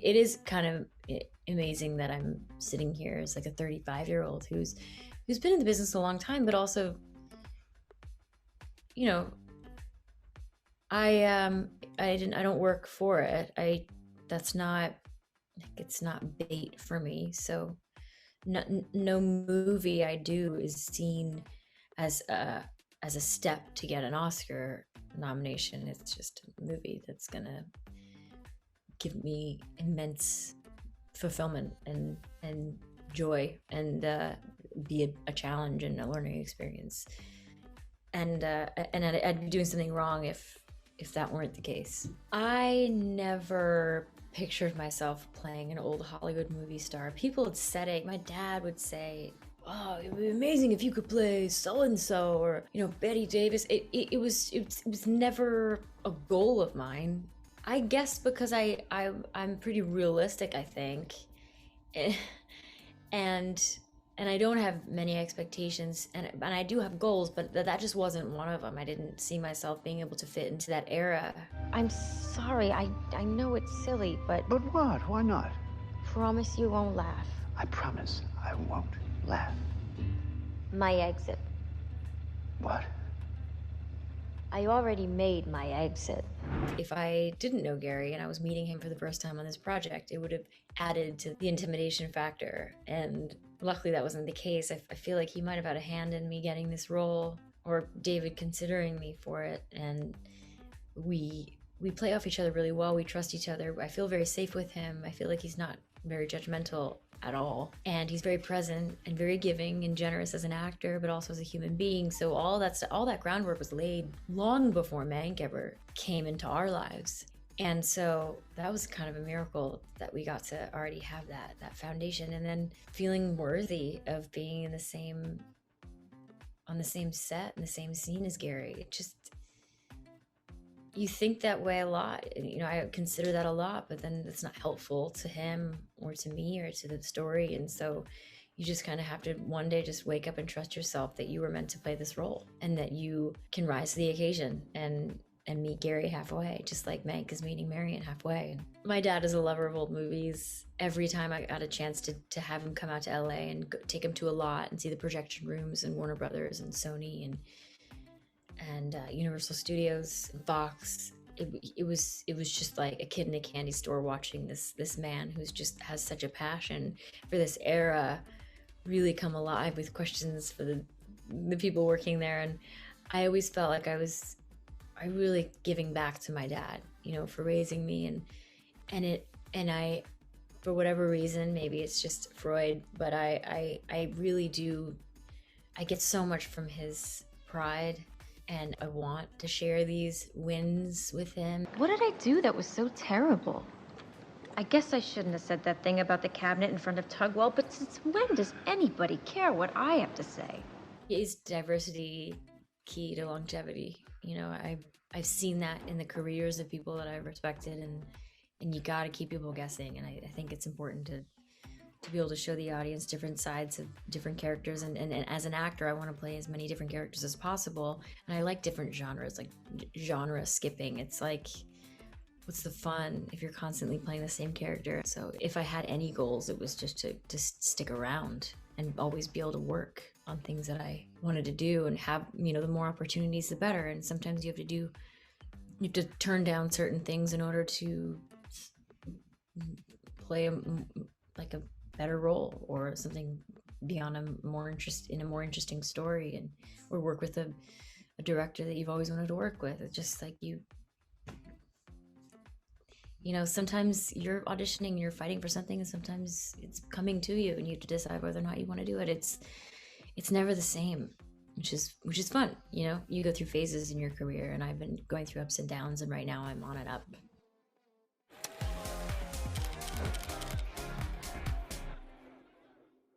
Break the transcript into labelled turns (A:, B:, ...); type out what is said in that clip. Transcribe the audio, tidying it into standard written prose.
A: It is kind of amazing that I'm sitting here as like a 35-year-old who's been in the business a long time, but also, you know, I don't work for it. That's not, like, it's not bait for me. So no movie I do is seen as a step to get an Oscar nomination. It's just a movie that's gonna give me immense fulfillment and joy and be a challenge and a learning experience. And I'd be doing something wrong if that weren't the case. I never pictured myself playing an old Hollywood movie star. People would say it. My dad would say, "Oh, it would be amazing if you could play so and so," or Betty Davis. It was never a goal of mine. I guess because I'm pretty realistic, I think, and I don't have many expectations, and I do have goals, but that just wasn't one of them. I didn't see myself being able to fit into that era.
B: I'm sorry. I know it's silly, but
C: But what? Why not?
B: promise you won't laugh.
C: I promise I won't laugh.
B: My exit.
C: What?
B: I already made my exit.
A: If I didn't know Gary and I was meeting him for the first time on this project, it would have added to the intimidation factor. And luckily that wasn't the case. I feel like he might have had a hand in me getting this role, or David considering me for it. And we play off each other really well. We trust each other. I feel very safe with him. I feel like he's not very judgmental at all. And he's very present and very giving and generous as an actor, but also as a human being. So all that groundwork was laid long before Mank ever came into our lives. And so that was kind of a miracle that we got to already have that foundation, and then feeling worthy of being on the same set, in the same scene as Gary. It just, you think that way a lot. I consider that a lot, but then it's not helpful to him or to me or to the story. And so you just kind of have to one day just wake up and trust yourself that you were meant to play this role, and that you can rise to the occasion and meet Gary halfway, just like Mank is meeting Marion halfway. My dad is a lover of old movies. Every time I got a chance to have him come out to LA and take him to a lot and see the projection rooms and Warner Brothers and Sony and Universal Studios and Fox, it was just like a kid in a candy store watching this man who's just has such a passion for this era really come alive with questions for the people working there. And I always felt like I really giving back to my dad, for raising me, and I, for whatever reason, maybe it's just Freud, but I really do, I get so much from his pride, and I want to share these wins with him.
B: What did I do that was so terrible? I guess I shouldn't have said that thing about the cabinet in front of Tugwell, but since when does anybody care what I have to say?
A: Is diversity key to longevity? I've seen that in the careers of people that I've respected, and you got to keep people guessing. And I think it's important to be able to show the audience different sides of different characters. And as an actor, I want to play as many different characters as possible. And I like different genres, like genre skipping. It's like, what's the fun if you're constantly playing the same character? So if I had any goals, it was just to stick around and always be able to work on things that I wanted to do, and have, the more opportunities, the better. And sometimes you have to turn down certain things in order to play a better role, or something beyond in a more interesting story, or work with a director that you've always wanted to work with. It's just like sometimes you're auditioning, you're fighting for something, and sometimes it's coming to you and you have to decide whether or not you want to do it. It's never the same, which is fun. You go through phases in your career, and I've been going through ups and downs, and right now I'm on and up.